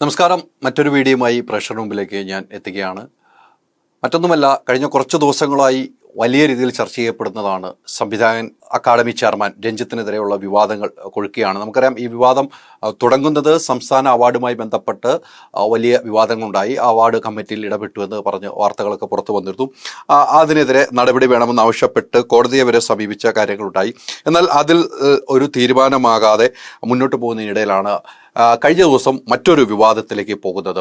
നമസ്കാരം. മറ്റൊരു വീഡിയോയുമായി പ്രേക്ഷകരുടെ മുമ്പിലേക്ക് ഞാൻ എത്തുകയാണ്. മറ്റൊന്നുമല്ല, കഴിഞ്ഞ കുറച്ച് ദിവസങ്ങളായി വലിയ രീതിയിൽ ചർച്ച ചെയ്യപ്പെടുന്നതാണ് സംവിധായകൻ അക്കാദമി ചെയർമാൻ രഞ്ജിത്തിനെതിരെയുള്ള വിവാദങ്ങൾ കൊഴുക്കുകയാണ്. നമുക്കറിയാം, ഈ വിവാദം തുടങ്ങുന്നത് സംസ്ഥാന അവാർഡുമായി ബന്ധപ്പെട്ട് വലിയ വിവാദങ്ങളുണ്ടായി. അവാർഡ് കമ്മിറ്റിയിൽ ഇടപെട്ടു എന്ന് പറഞ്ഞ് വാർത്തകളൊക്കെ പുറത്തു വന്നിരുന്നു. അതിനെതിരെ നടപടി വേണമെന്ന് ആവശ്യപ്പെട്ട് കോടതിയെ വരെ സമീപിച്ച കാര്യങ്ങളുണ്ടായി. എന്നാൽ അതിൽ ഒരു തീരുമാനമാകാതെ മുന്നോട്ട് പോകുന്നതിനിടയിലാണ് കഴിഞ്ഞ ദിവസം മറ്റൊരു വിവാദത്തിലേക്ക് പോകുന്നത്.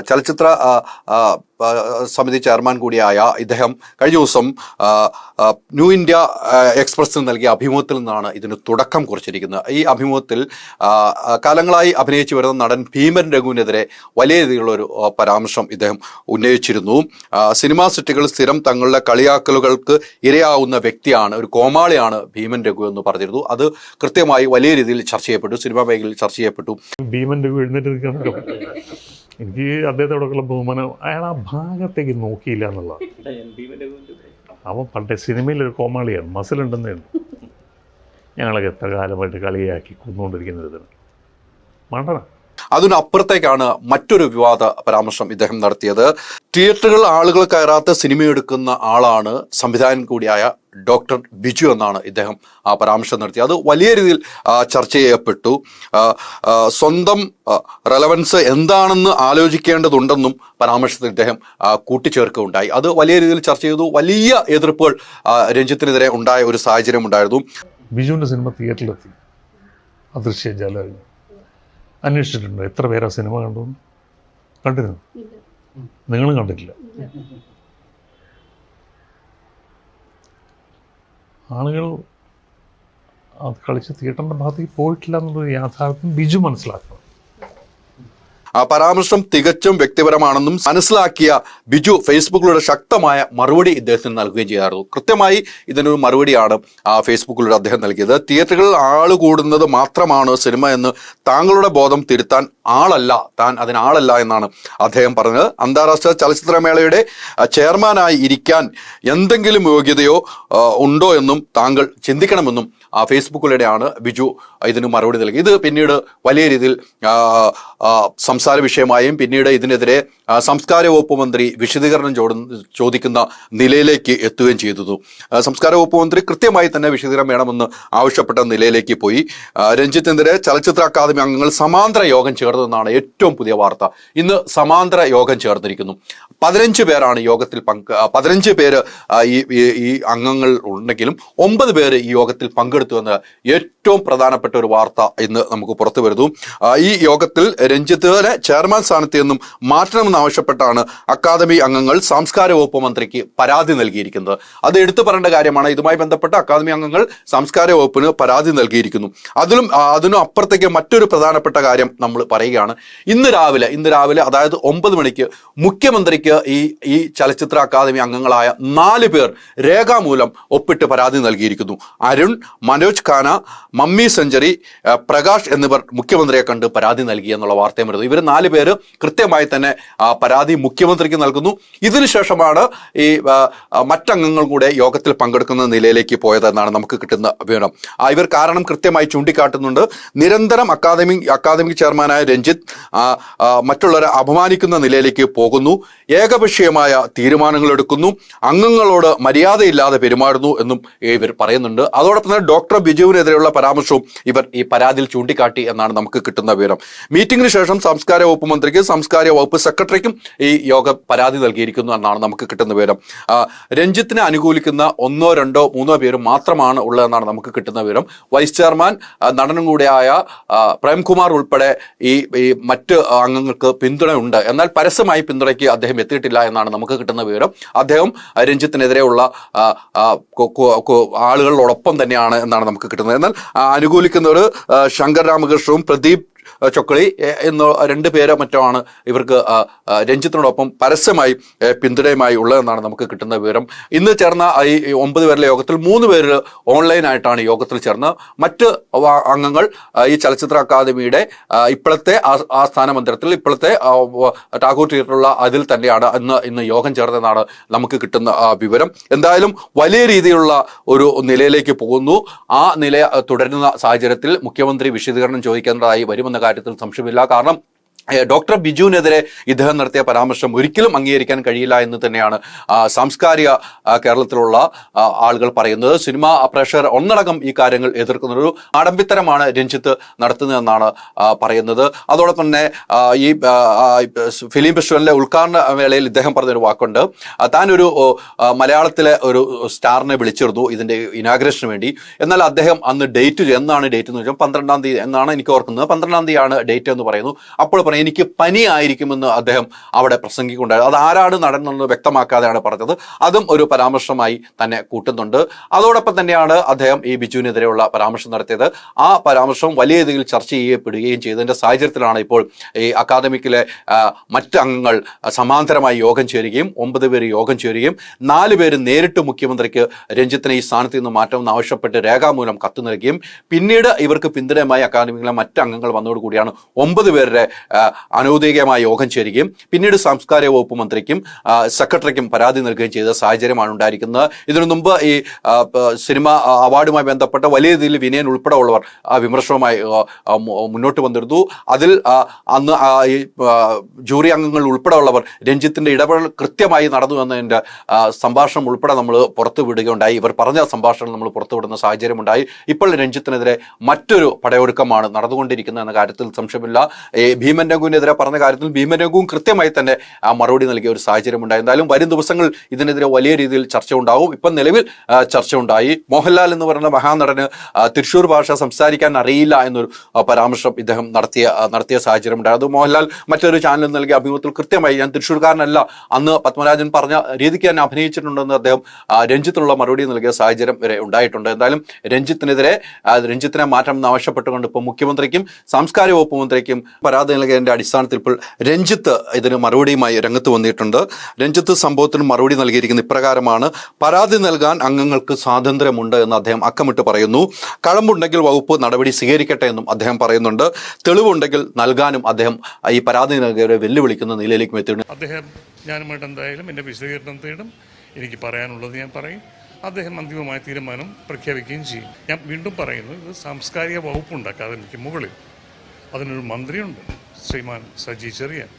ചലച്ചിത്ര സമിതി ചെയർമാൻ കൂടിയായ ഇദ്ദേഹം കഴിഞ്ഞ ദിവസം ന്യൂ ഇന്ത്യ എക്സ്പ്രസിന് നൽകിയ അഭിമുഖത്തിൽ നിന്നാണ് ഇതിന് തുടക്കം കുറിച്ചിരിക്കുന്നത്. ഈ അഭിമുഖത്തിൽ കാലങ്ങളായി അഭിനയിച്ചു വരുന്ന നടൻ ഭീമൻ രഘുവിനെതിരെ വലിയ രീതിയിലുള്ളൊരു പരാമർശം ഇദ്ദേഹം ഉന്നയിച്ചിരുന്നു. സിനിമാ സിറ്റികൾ സ്ഥിരം തങ്ങളുടെ കളിയാക്കലുകൾക്ക് ഇരയാവുന്ന വ്യക്തിയാണ്, ഒരു കോമാളിയാണ് ഭീമൻ രഘു എന്ന് പറഞ്ഞിരുന്നു. അത് കൃത്യമായി വലിയ രീതിയിൽ ചർച്ച ചെയ്യപ്പെട്ടു, സിനിമാ മേഖലയിൽ ചർച്ച ചെയ്യപ്പെട്ടു. ഭീമൻ രഘു എഴുന്നേറ്റ് എനിക്ക് അദ്ദേഹത്തോടൊക്കെയുള്ള ബഹുമാനം, അയാൾ ആ ഭാഗത്തേക്ക് നോക്കിയില്ല എന്നുള്ളതാണ്. അവൻ പണ്ടേ സിനിമയിലൊരു കോമാളിയാണ്, മസിലുണ്ടെന്നേ ഉള്ളൂ. ഞങ്ങളൊക്കെ എത്ര കാലമായിട്ട് കളിയാക്കി കൊന്നുകൊണ്ടിരിക്കുന്നത് മണ്ടന. അതിനപ്പുറത്തേക്കാണ് മറ്റൊരു വിവാദ പരാമർശം ഇദ്ദേഹം നടത്തിയത്. തിയേറ്ററുകൾ ആളുകൾ കയറാത്ത സിനിമയെടുക്കുന്ന ആളാണ് സംവിധായകൻ കൂടിയായ ഡോക്ടർ ബിജു എന്നാണ് ഇദ്ദേഹം ആ പരാമർശം നടത്തിയത്. അത് വലിയ രീതിയിൽ ചർച്ച ചെയ്യപ്പെട്ടു. സ്വന്തം റെലവൻസ് എന്താണെന്ന് ആലോചിക്കേണ്ടതുണ്ടെന്നും പരാമർശത്തിൽ ഇദ്ദേഹം കൂട്ടിച്ചേർക്കുകയുണ്ടായി. അത് വലിയ രീതിയിൽ ചർച്ച ചെയ്തു. വലിയ എതിർപ്പുകൾ രഞ്ജിത്തിനെതിരെ ഉണ്ടായ ഒരു സാഹചര്യം ഉണ്ടായിരുന്നു. ബിജുവിൻ്റെ സിനിമ തിയേറ്ററിലെത്തി, അദൃശ്യജാലം അന്വേഷിച്ചിട്ടുണ്ട്. എത്ര പേരാ സിനിമ കണ്ടു? കണ്ടിരുന്നു? നിങ്ങളും കണ്ടിട്ടില്ല. ആളുകൾ അത് കളിച്ച് തിയേറ്ററിൻ്റെ ഭാഗത്തേക്ക് പോയിട്ടില്ല എന്നുള്ളൊരു യാഥാർത്ഥ്യം ബിജു മനസ്സിലാക്കണം. ആ പരാമർശം തികച്ചും വ്യക്തിപരമാണെന്നും മനസ്സിലാക്കിയ ബിജു ഫേസ്ബുക്കിലൂടെ ശക്തമായ മറുപടി ഇദ്ദേഹത്തിന് നൽകുകയും ചെയ്യാറുണ്ട്. കൃത്യമായി ഇതിനൊരു മറുപടിയാണ് ഫേസ്ബുക്കിലൂടെ അദ്ദേഹം നൽകിയത്. തിയേറ്ററുകളിൽ ആള് കൂടുന്നത് മാത്രമാണ് സിനിമ എന്ന് താങ്കളുടെ ബോധം തിരുത്താൻ ആളല്ല, താൻ അതിനാളല്ല എന്നാണ് അദ്ദേഹം പറഞ്ഞത്. അന്താരാഷ്ട്ര ചലച്ചിത്രമേളയുടെ ചെയർമാനായി ഇരിക്കാൻ എന്തെങ്കിലും യോഗ്യതയോ ഉണ്ടോ എന്നും താങ്കൾ ചിന്തിക്കണമെന്നും ഫേസ്ബുക്കിലൂടെയാണ് ബിജു ഇതിന് മറുപടി നൽകി. ഇത് പിന്നീട് വലിയ രീതിയിൽ സംസാര വിഷയമായും പിന്നീട് ഇതിനെതിരെ സംസ്കാര വകുപ്പ് മന്ത്രി വിശദീകരണം ചോദിക്കുന്ന നിലയിലേക്ക് എത്തുകയും ചെയ്തു. സംസ്കാര വകുപ്പ് മന്ത്രി കൃത്യമായി തന്നെ വിശദീകരണം വേണമെന്ന് ആവശ്യപ്പെട്ട നിലയിലേക്ക് പോയി. രഞ്ജിത്തിനെതിരെ ചലച്ചിത്ര അക്കാദമി അംഗങ്ങൾ സമാന്തര യോഗം ചേർന്നതെന്നാണ് ഏറ്റവും പുതിയ വാർത്ത. ഇന്ന് സമാന്തര യോഗം ചേർന്നിരിക്കുന്നു. 15 പേരാണ് യോഗത്തിൽ 15 പേര് ഈ അംഗങ്ങൾ ഉണ്ടെങ്കിലും 9 പേര് ഈ യോഗത്തിൽ പങ്കെടുത്തു എന്ന ഏറ്റവും പ്രധാനപ്പെട്ട ഒരു വാർത്ത ഇന്ന് നമുക്ക് പുറത്തു വരുന്നു. ഈ യോഗത്തിൽ രഞ്ജിത്തിനെ ചെയർമാൻ സ്ഥാനത്ത് നിന്നും മാറ്റണമെന്ന് ആവശ്യപ്പെട്ടാണ് അക്കാദമി അംഗങ്ങൾ സാംസ്കാരിക വകുപ്പ് മന്ത്രിക്ക് പരാതി നൽകിയിരിക്കുന്നത്. അത് എടുത്തു പറയേണ്ട കാര്യമാണ്. ഇതുമായി ബന്ധപ്പെട്ട് അക്കാദമി അംഗങ്ങൾ സാംസ്കാരിക വകുപ്പിന് പരാതി നൽകിയിരിക്കുന്നു. അതിനും അപ്പുറത്തേക്ക് മറ്റൊരു പ്രധാനപ്പെട്ട കാര്യം നമ്മൾ പറയുകയാണ്. ഇന്ന് രാവിലെ അതായത് 9 മണിക്ക് മുഖ്യമന്ത്രിക്ക് ഈ ചലച്ചിത്ര അക്കാദമി അംഗങ്ങളായ 4 പേർ രേഖാമൂലം ഒപ്പിട്ട് പരാതി നൽകിയിരിക്കുന്നു. അരുൺ, മനോജ് ഖാന, മമ്മി സെഞ്ചുറി, പ്രകാശ് എന്നിവർ മുഖ്യമന്ത്രിയെ കണ്ട് പരാതി നൽകി എന്നുള്ള വാർത്തയും വരുന്നു. ഇവർ 4 പേര് കൃത്യമായി തന്നെ പരാതി മുഖ്യമന്ത്രിക്ക് നൽകുന്നു. ഇതിനുശേഷമാണ് ഈ മറ്റംഗങ്ങൾ കൂടെ യോഗത്തിൽ പങ്കെടുക്കുന്ന നിലയിലേക്ക് പോയതെന്നാണ് നമുക്ക് കിട്ടുന്ന വിവരം. ഇവർ കാരണം കൃത്യമായി ചൂണ്ടിക്കാട്ടുന്നുണ്ട്. നിരന്തരം അക്കാദമിക് ചെയർമാനായ രഞ്ജിത്ത് മറ്റുള്ളവരെ അപമാനിക്കുന്ന നിലയിലേക്ക് പോകുന്നു, ഏകപക്ഷീയമായ തീരുമാനങ്ങൾ എടുക്കുന്നു, അംഗങ്ങളോട് മര്യാദയില്ലാതെ പെരുമാറുന്നു എന്നും ഇവർ പറയുന്നുണ്ട്. അതോടൊപ്പം തന്നെ ഡോക്ടർ ബിജുവിനെതിരെയുള്ള പരാമർശവും ഇവർ ഈ പരാതിയിൽ ചൂണ്ടിക്കാട്ടി എന്നാണ് നമുക്ക് കിട്ടുന്ന വിവരം. മീറ്റിംഗിന് ശേഷം സംസ്കാര വകുപ്പ് മന്ത്രിക്കും സംസ്കാര വകുപ്പ് സെക്രട്ടറിക്കും ഈ യോഗ പരാതി നൽകിയിരിക്കുന്നു എന്നാണ് നമുക്ക് കിട്ടുന്ന വിവരം. രഞ്ജിത്തിനെ അനുകൂലിക്കുന്ന 1, 2, 3 പേര് മാത്രമാണ് ഉള്ളതെന്നാണ് നമുക്ക് കിട്ടുന്ന വിവരം. വൈസ് ചെയർമാൻ നടനും കൂടെയായ പ്രേംകുമാർ ഉൾപ്പെടെ ഈ മറ്റ് അംഗങ്ങൾക്ക് പിന്തുണയുണ്ട്. എന്നാൽ പരസ്യമായി പിന്തുണയ്ക്ക് അദ്ദേഹം എത്തിയിട്ടില്ല എന്നാണ് നമുക്ക് കിട്ടുന്ന വിവരം. അദ്ദേഹം രഞ്ജിത്തിനെതിരെയുള്ള ആളുകളോടൊപ്പം തന്നെയാണ് എന്നാണ് നമുക്ക് കിട്ടുന്നത്. എന്നാൽ അനുകൂലിക്കുന്നവർ ശങ്കർ രാമകൃഷ്ണവും പ്രദീപ് ചൊക്കളി എന്ന 2 പേരോ മറ്റോ ആണ് ഇവർക്ക് രഞ്ജിത്തിനോടൊപ്പം പരസ്യമായി പിന്തുണയുമായി ഉള്ളതെന്നാണ് നമുക്ക് കിട്ടുന്ന വിവരം. ഇന്ന് ചേർന്ന ഈ 9 പേരിലെ യോഗത്തിൽ 3 പേര് ഓൺലൈനായിട്ടാണ് യോഗത്തിൽ ചേർന്ന്. മറ്റ് അംഗങ്ങൾ ഈ ചലച്ചിത്ര അക്കാദമിയുടെ ഇപ്പോഴത്തെ ആസ്ഥാന മന്ദിരത്തിൽ ഇപ്പോഴത്തെ ടാഗോർ തിയേറ്ററുള്ള അതിൽ തന്നെയാണ് ഇന്ന് യോഗം ചേർന്നതെന്നാണ് നമുക്ക് കിട്ടുന്ന വിവരം. എന്തായാലും വലിയ രീതിയിലുള്ള ഒരു നിലയിലേക്ക് പോകുന്നു. ആ നില തുടരുന്ന സാഹചര്യത്തിൽ മുഖ്യമന്ത്രി വിശദീകരണം ചോദിക്കേണ്ടതായി വരുമെന്ന കാര്യത്തിൽ സംശയമില്ല. കാരണം ഡോക്ടർ ബിജുവിനെതിരെ ഇദ്ദേഹം നടത്തിയ പരാമർശം ഒരിക്കലും അംഗീകരിക്കാൻ കഴിയില്ല എന്ന് തന്നെയാണ് സാംസ്കാരിക കേരളത്തിലുള്ള ആളുകൾ പറയുന്നത്. സിനിമാ പ്രേക്ഷകർ ഒന്നടങ്കം ഈ കാര്യങ്ങൾ എതിർക്കുന്നൊരു ആഡംബിത്തരമാണ് രഞ്ജിത്ത് നടത്തുന്നതെന്നാണ് പറയുന്നത്. അതോടൊപ്പം തന്നെ ഈ ഫിലിം ഫെസ്റ്റിവലിന്റെ ഉദ്ഘാടന വേളയിൽ ഇദ്ദേഹം പറഞ്ഞൊരു വാക്കുണ്ട്, താനൊരു മലയാളത്തിലെ ഒരു സ്റ്റാറിനെ വിളിച്ചിരുന്നു ഇതിന്റെ ഇനാഗ്രേഷന് വേണ്ടി. എന്നാൽ അദ്ദേഹം അന്ന് എന്നാണ് ഡേറ്റ് എന്ന് വെച്ചാൽ 12-ാം തീയതി എന്നാണ് എനിക്ക് ഓർക്കുന്നത്. 12-ാം തീയതിയാണ് ഡേറ്റ് എന്ന് പറയുന്നു. അപ്പോൾ എനിക്ക് പനി ആയിരിക്കുമെന്ന് അദ്ദേഹം അവിടെ പ്രസംഗിക്കുന്നുണ്ടായിരുന്നു. അത് ആരാണ് നടന്നത് വ്യക്തമാക്കാതെയാണ് പറഞ്ഞത്. അതും ഒരു പരാമർശമായി തന്നെ കൂട്ടുന്നുണ്ട്. അതോടൊപ്പം തന്നെയാണ് അദ്ദേഹം ഈ ബിജുവിനെതിരെയുള്ള പരാമർശം നടത്തിയത്. ആ പരാമർശം വലിയ രീതിയിൽ ചർച്ച ചെയ്യപ്പെടുകയും ചെയ്തതിന്റെ സാഹചര്യത്തിലാണ് ഇപ്പോൾ ഈ അക്കാദമിക്കിലെ മറ്റ് അംഗങ്ങൾ സമാന്തരമായി യോഗം ചേരുകയും 9 പേര് യോഗം ചേരുകയും 4 പേര് നേരിട്ട് മുഖ്യമന്ത്രിക്ക് രഞ്ജിത്തിനെ ഈ സ്ഥാനത്ത് നിന്ന് മാറ്റമെന്ന് ആവശ്യപ്പെട്ട് രേഖാമൂലം കത്ത് നൽകുകയും പിന്നീട് ഇവർക്ക് പിന്തുണയുമായി അക്കാദമിക്കിലെ മറ്റ് അംഗങ്ങൾ വന്നതോടുകൂടിയാണ് 9 പേരുടെ അനൗദ്യോഗികമായ യോഗം ചേരുകയും പിന്നീട് സാംസ്കാരിക വകുപ്പ് മന്ത്രിക്കും സെക്രട്ടറിക്കും പരാതി നൽകുകയും ചെയ്ത സാഹചര്യമാണ് ഉണ്ടായിരിക്കുന്നത്. ഇതിനു മുമ്പ് ഈ സിനിമ അവാർഡുമായി ബന്ധപ്പെട്ട വലിയ രീതിയിൽ വിനയൻ ഉൾപ്പെടെ ഉള്ളവർ വിമർശനവുമായി മുന്നോട്ട് വന്നിരുന്നു. അതിൽ അന്ന് ഈ ജൂറി അംഗങ്ങൾ ഉൾപ്പെടെ ഉള്ളവർ രഞ്ജിത്തിന്റെ ഇടപെടൽ കൃത്യമായി നടന്നു എന്നതിൻ്റെ സംഭാഷണം ഉൾപ്പെടെ നമ്മൾ പുറത്തു വിടുകയുണ്ടായി. ഇവർ പറഞ്ഞ സംഭാഷണം നമ്മൾ പുറത്തുവിടുന്ന സാഹചര്യമുണ്ടായി. ഇപ്പോൾ രഞ്ജിത്തിനെതിരെ മറ്റൊരു പടയൊരുക്കമാണ് നടന്നുകൊണ്ടിരിക്കുന്നത് എന്ന കാര്യത്തിൽ സംശയമില്ല. ഭീമൻ രഘുവിനെതിരെ പറഞ്ഞ കാര്യത്തിൽ ഭീമൻ രഘുവും കൃത്യമായി തന്നെ മറുപടി നൽകിയ ഒരു സാഹചര്യം ഉണ്ടായി. എന്തായാലും വരും ദിവസങ്ങൾ ഇതിനെതിരെ വലിയ രീതിയിൽ ചർച്ച ഉണ്ടാവും. ഇപ്പം നിലവിൽ ചർച്ച ഉണ്ടായി. മോഹൻലാൽ എന്ന് പറയുന്ന മഹാനടന് തൃശ്ശൂർ ഭാഷ സംസാരിക്കാൻ അറിയില്ല എന്നൊരു പരാമർശം ഇദ്ദേഹം നടത്തിയ സാഹചര്യം ഉണ്ടായി. അത് മോഹൻലാൽ മറ്റൊരു ചാനലിൽ നൽകിയ അഭിമുഖത്തിൽ കൃത്യമായി ഞാൻ തൃശ്ശൂർക്കാരനല്ല, അന്ന് പത്മരാജൻ പറഞ്ഞ രീതിക്ക് ഞാൻ അഭിനയിച്ചിട്ടുണ്ടെന്ന് അദ്ദേഹം രഞ്ജിത്തിനുള്ള മറുപടി നൽകിയ സാഹചര്യം വരെ ഉണ്ടായിട്ടുണ്ട്. എന്തായാലും രഞ്ജിത്തിനെ മാറ്റം ആവശ്യപ്പെട്ടുകൊണ്ട് ഇപ്പോൾ മുഖ്യമന്ത്രിക്കും സാംസ്കാരിക വകുപ്പ് മന്ത്രിക്കും പരാതി നൽകിയതിന്റെ അടിസ്ഥാനത്തിൽ ഇപ്പോൾ രഞ്ജിത്ത് ഇതിന് മറുപടിയുമായി രംഗത്ത് വന്നിട്ടുണ്ട്. രഞ്ജിത്ത് സംഭവത്തിന് മറുപടി നൽകിയിരിക്കുന്ന ഇപ്രകാരമാണ്: പരാതി നൽകാൻ അംഗങ്ങൾക്ക് സ്വാതന്ത്ര്യമുണ്ട് എന്ന് അദ്ദേഹം അക്കമിട്ട് പറയുന്നു. കഴമ്പുണ്ടെങ്കിൽ വകുപ്പ് നടപടി സ്വീകരിക്കട്ടെ എന്നും അദ്ദേഹം പറയുന്നുണ്ട്. തെളിവുണ്ടെങ്കിൽ നൽകാനും അദ്ദേഹം ഈ പരാതി നൽകിയവരെ വെല്ലുവിളിക്കുന്ന നിലയിലേക്ക് എത്തിയിട്ടുണ്ട്. അദ്ദേഹം ഞാനുമായിട്ട് എന്തായാലും എൻ്റെ വിശദീകരണം തേടും. എനിക്ക് പറയാനുള്ളത് ഞാൻ പറയും. അദ്ദേഹം അന്തിമമായ തീരുമാനം പ്രഖ്യാപിക്കുകയും ചെയ്യും. ഞാൻ വീണ്ടും പറയുന്നു, ഇത് സാംസ്കാരിക വകുപ്പുണ്ട് അക്കാദമിക്ക് മുകളിൽ. അതിനൊരു മന്ത്രിയുണ്ട്, ശ്രീമാൻ സജി ചെറിയാൻ.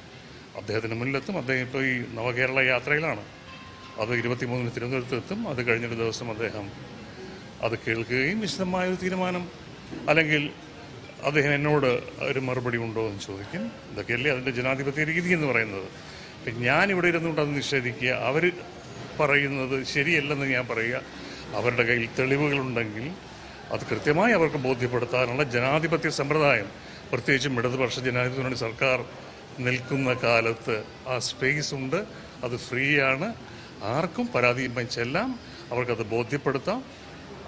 അദ്ദേഹത്തിന് മുന്നിലെത്തും. അദ്ദേഹം ഇപ്പോൾ ഈ നവകേരള യാത്രയിലാണ്. അത് 23-ന് തിരുവനന്തപുരത്തെത്തും. അത് കഴിഞ്ഞൊരു ദിവസം അദ്ദേഹം അത് കേൾക്കുകയും വിശദമായൊരു തീരുമാനം, അല്ലെങ്കിൽ അദ്ദേഹം എന്നോട് ഒരു മറുപടി ഉണ്ടോ എന്ന് ചോദിക്കും. ഇതൊക്കെയല്ലേ അതിൻ്റെ ജനാധിപത്യ രീതി എന്ന് പറയുന്നത്. ഇപ്പം ഞാനിവിടെ ഇരുന്നുകൊണ്ട് അത് നിഷേധിക്കുക, അവർ പറയുന്നത് ശരിയല്ലെന്ന് ഞാൻ പറയുക. അവരുടെ കയ്യിൽ തെളിവുകളുണ്ടെങ്കിൽ അത് കൃത്യമായി അവർക്ക് ബോധ്യപ്പെടുത്താനുള്ള ജനാധിപത്യ സമ്പ്രദായം, പ്രത്യേകിച്ചും ഇടതുപക്ഷ ജനാധിപത്യ മുന്നണി സർക്കാർ നിൽക്കുന്ന കാലത്ത് ആ സ്പേസ് ഉണ്ട്. അത് ഫ്രീ ആണ്. ആർക്കും പരാതിയുമായി ചെല്ലാം, അവർക്കത് ബോധ്യപ്പെടുത്താം.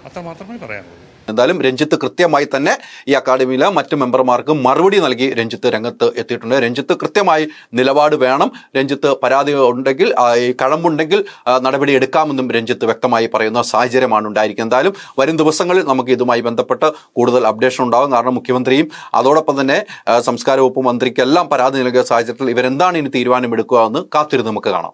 അത്രമാത്രമേ പറയാനുള്ളൂ. എന്തായാലും രഞ്ജിത്ത് കൃത്യമായി തന്നെ ഈ അക്കാദമിയിലെ മറ്റ് മെമ്പർമാർക്ക് മറുപടി നൽകി രഞ്ജിത്ത് രംഗത്ത് എത്തിയിട്ടുണ്ട്. രഞ്ജിത്ത് കൃത്യമായി നിലപാട് വേണം. രഞ്ജിത്ത് പരാതി ഉണ്ടെങ്കിൽ ഈ കഴമ്പുണ്ടെങ്കിൽ നടപടി എടുക്കാമെന്നും രഞ്ജിത്ത് വ്യക്തമായി പറയുന്ന സാഹചര്യമാണ് ഉണ്ടായിരിക്കുന്നത്. എന്തായാലും വരും ദിവസങ്ങളിൽ നമുക്ക് ഇതുമായി ബന്ധപ്പെട്ട് കൂടുതൽ അപ്ഡേഷൻ ഉണ്ടാകും. കാരണം മുഖ്യമന്ത്രിയും അതോടൊപ്പം തന്നെ സംസ്കാര വകുപ്പ് മന്ത്രിക്കെല്ലാം പരാതി നൽകിയ സാഹചര്യത്തിൽ ഇവരെന്താണ് ഇനി തീരുമാനമെടുക്കുക എന്ന് കാത്തിരുന്ന് നമുക്ക് കാണാം.